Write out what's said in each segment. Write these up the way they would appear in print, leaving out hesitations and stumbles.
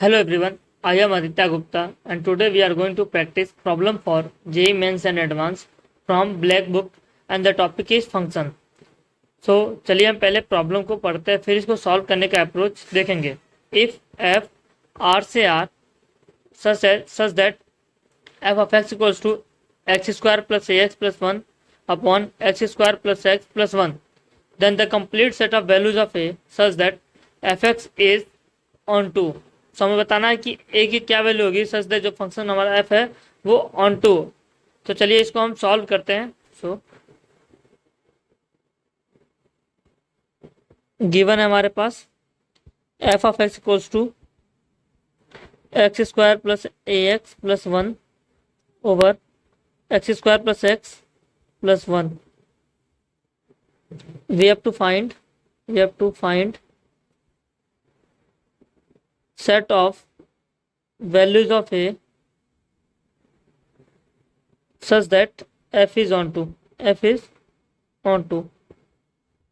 Hello everyone, I am Aditya Gupta and today we are going to practice problem for JEE Mains and Advanced from Black Book and the topic is function. So चलिए हम पहले problem को पढ़ते हैं, फिर इसको solve करने का अप्रोच देखेंगे. इफ एफ आर से R such that f of x equals to x square plus a x plus one upon x square plus x plus one, then the complete set of values of a such that f x is onto. So हमें बताना है कि a की क्या value होगी such that जो function हमारा f है वो ऑन टू. तो चलिए इसको हम सॉल्व करते हैं. सो गिवन है हमारे पास f of x equals to x square plus a x plus one over x square plus x plus one. we have to find set of values of a such that f is onto.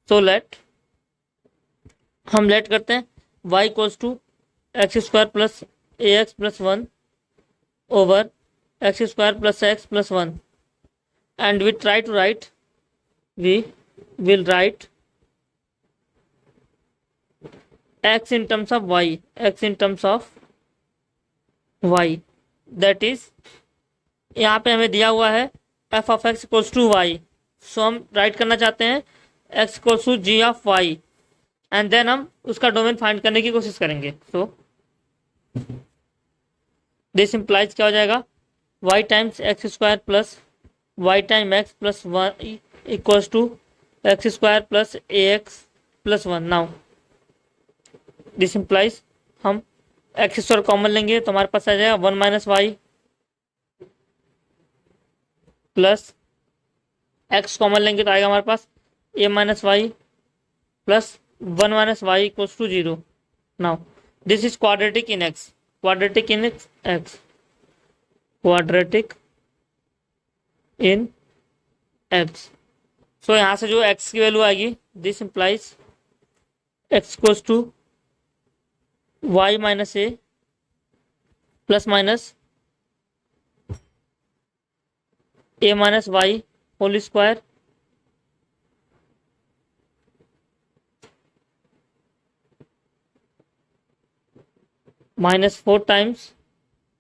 So हम let करते हैं y equals to x square plus a x plus one over x square plus x plus one, and we try to write we will write x in terms of y, that is यहाँ पे हमें दिया हुआ है f of x equals to y. सो हम right करना चाहते हैं x equals to g of y and then हम उसका डोमेन फाइंड करने की कोशिश करेंगे. सो दिस इम्प्लाइज क्या हो जाएगा, y times x square plus y time x plus one equals to x square plus a x plus one. Now this implies हम एक्स स्क्वायर कॉमन लेंगे तो हमारे पास आ जाएगा one minus y plus x common लेंगे तो आएगा हमारे पास a minus y plus one minus y equals to zero. Now this is quadratic in x. So यहाँ से जो x की वैल्यू आएगी, this implies x equals to y minus a plus minus a minus y whole square minus four times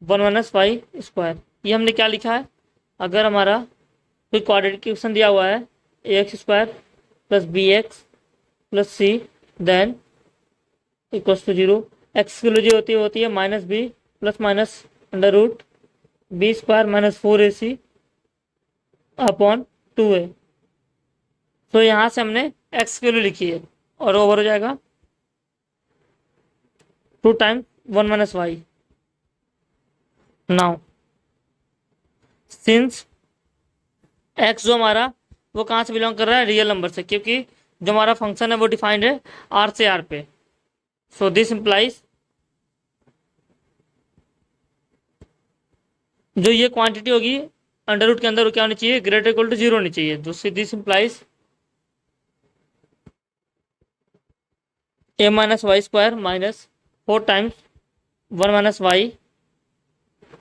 one minus y square. ये हमने क्या लिखा है, अगर हमारा कोई क्वाड्रेटिक इक्वेशन दिया हुआ है a x square plus b x plus c then equals to zero. X की वैल्यू जो होती है minus b plus minus under root b square minus four a c upon two a. तो यहाँ से हमने एक्स की वैल्यू लिखी है और ओवर हो जाएगा two time one minus y. Now since x जो हमारा वो कहाँ से बिलोंग कर रहा है, रियल नंबर से, क्योंकि जो हमारा फंक्शन है वो डिफाइंड है आर से आर पे. सो दिस इम्प्लाइज जो ये क्वांटिटी होगी अंडर रूट के अंदर वो क्या होनी चाहिए, ग्रेटर इक्वल टू जीरो होनी चाहिए. जो this implies a minus y square minus four times one minus y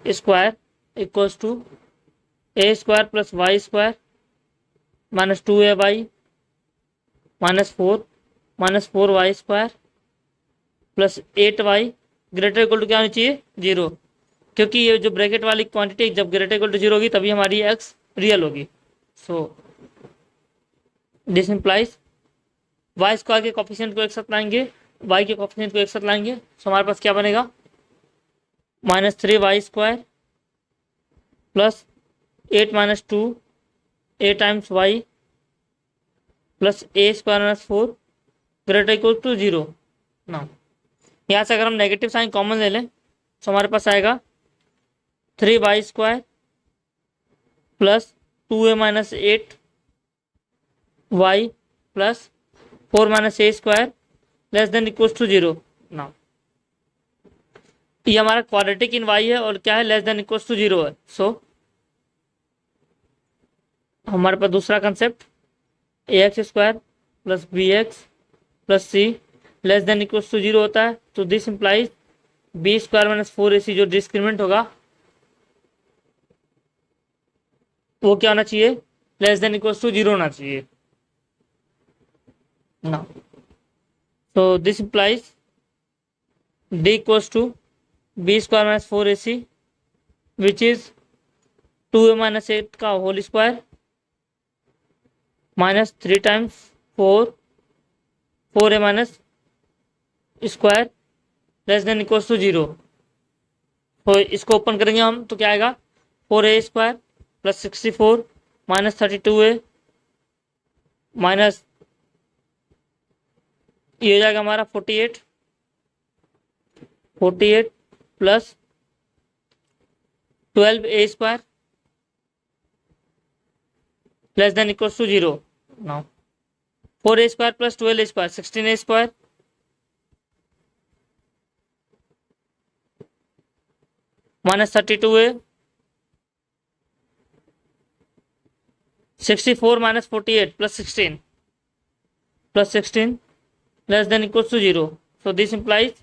square equals to a square plus y square minus two a y minus four y square plus eight y greater equal to क्या होनी चाहिए, zero. क्योंकि ये जो bracket वाली quantity जब greater equal to zero होगी तभी हमारी एक्स रियल होगी. So this implies y square के कोफिशिएंट को एक साथ लाएंगे, वाई के कोफिशिएंट को एक साथ लाएंगे. सो हमारे पास क्या बनेगा, minus three y square plus eight minus two a times y plus a square minus four greater equal to zero. Now यहाँ से अगर हम नेगेटिव साइन कॉमन ले लें तो हमारे पास आएगा three y square plus two a minus eight y plus four minus a square less than equals to zero. Now ये हमारा क्वाड्रेटिक इन वाई है और क्या है, less than equals to zero है. सो हमारे पास दूसरा concept a x square plus b x plus c less than equals to zero होता है. तो this implies b square minus 4ac जो डिस्क्रिमिनेंट होगा वो क्या होना चाहिए, लेस देन इक्वल्स टू 0 होना चाहिए ना। So this implies d equals to b square minus 4ac which is 2a minus 8 का whole square minus 3 times 4a minus square less than equals to 0। तो इसको ओपन करेंगे हम तो क्या आएगा, 4a square plus 64 minus 32a minus ये हो जाएगा हमारा 48 plus 12a square less than equals to 0। Now 4a square plus 12a square 16a square minus 32a 64 minus 48 plus 16 less than equals to 0। So this implies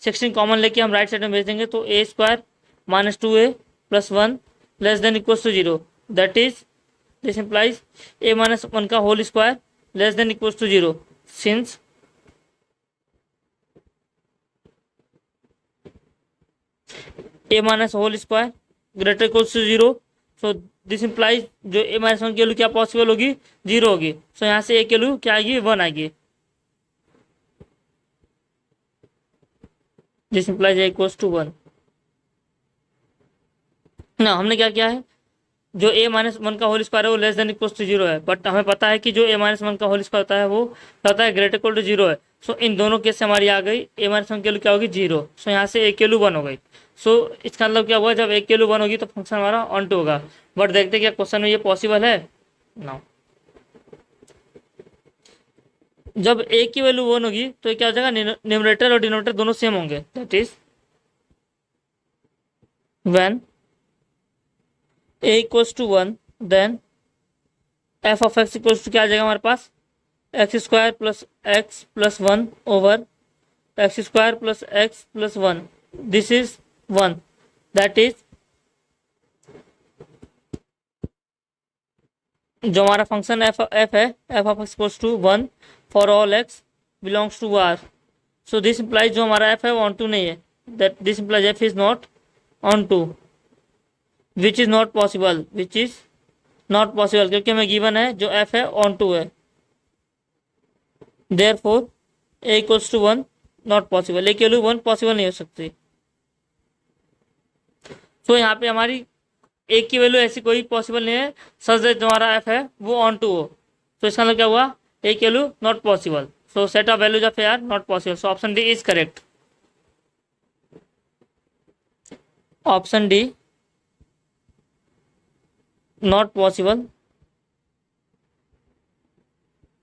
16 common लेके हम right side में भेज देंगे तो a square minus 2a plus 1 less than equals to 0, that is this implies a minus 1 का whole square less than equals to 0 since a minus whole square greater equals to 0। So this implies जो a minus 1 की value क्या possible होगी, 0 होगी। सो यहाँ से a की value क्या आएगी, 1 आएगी। This implies a equals to 1 ना। हमने क्या किया है, जो a माइनस 1 का होल स्क्वायर है वो लेस देन इक्वल्स टू 0 है, बट हमें पता है कि जो a माइनस 1 का होल स्क्वायर होता है वो होता है ग्रेटर इक्वल टू 0 है। सो इन दोनों केस से हमारी आ गई a माइनस 1 की वैल्यू क्या होगी, 0। सो यहाँ से a की वैल्यू 1 हो गई। सो इसका मतलब क्या हुआ, जब a की वैल्यू 1 होगी तो फंक्शन हमारा ऑन टू होगा। बट देखते क्या क्वेश्चन में ये पॉसिबल है ना। जब a की वैल्यू 1 होगी तो ये क्या हो जाएगा, न्यूमरेटर और डिनोमिनेटर दोनों सेम होंगे, that is when a equals to 1 then f of x equals to क्या आ जाएगा हमारे पास, x square plus x plus 1 over x square plus x plus 1, this is 1, that is जो हमारा फंक्शन f है, f of x equals to 1 for all x belongs to r। So this implies जो हमारा f है वो onto नहीं है, that this implies f is not onto, which is not possible, क्योंकि हमें given है जो f है ऑन टू है, therefore a equals to 1 not possible, a की वैल्यू 1 पॉसिबल नहीं हो सकती। सो यहाँ पे हमारी a की वैल्यू ऐसी कोई पॉसिबल नहीं है सच दैट जो हमारा f है वो ऑन टू हो। तो इसका मतलब क्या हुआ, a की value not possible. So set of values of a are not possible. So option D is correct. Option D not possible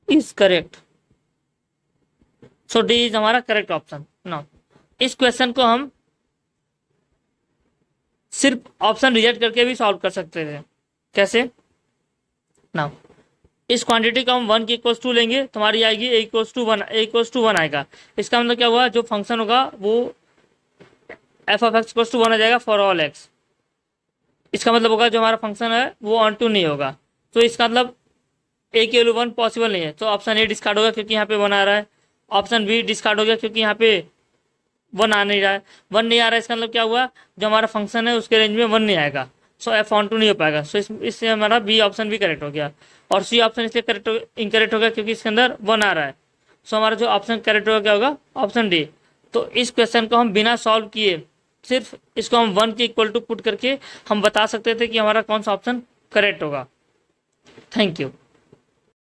is correct. So D is हमारा करेक्ट ऑप्शन। नाउ इस question को हम सिर्फ option reject करके भी solve कर सकते थे। कैसे, नाउ इस क्वांटिटी को हम 1 की इक्वल्स टू लेंगे तो हमारी आएगी a इक्वल्स टू 1 आएगा। इसका मतलब क्या हुआ, जो फंक्शन होगा वो f of x equals to 1 आ जाएगा फॉर ऑल x। इसका मतलब होगा जो हमारा फंक्शन है वो ऑन टू नहीं होगा। तो इसका मतलब a की वैल्यू 1 पॉसिबल नहीं है, तो ऑप्शन ए डिस्कार्ड होगा क्योंकि यहाँ पे 1 आ रहा है। ऑप्शन बी डिस्कार्ड हो गया क्योंकि यहाँ पे 1 आ नहीं रहा है, 1 नहीं आ रहा है। इसका मतलब क्या हुआ, जो हमारा फंक्शन है उसके रेंज में 1 नहीं आएगा, सो एफ ऑन टू नहीं हो पाएगा। सो इससे हमारा बी ऑप्शन भी करेक्ट हो गया। और सी ऑप्शन इसलिए इनकरेक्ट हो गया क्योंकि इसके अंदर 1 आ रहा है। सो हमारा जो ऑप्शन करेक्ट होगा क्या होगा, ऑप्शन डी। तो इस क्वेश्चन को हम बिना सॉल्व किए सिर्फ इसको हम 1 के इक्वल टू पुट करके हम बता सकते थे कि हमारा कौन सा ऑप्शन करेक्ट होगा। Thank you.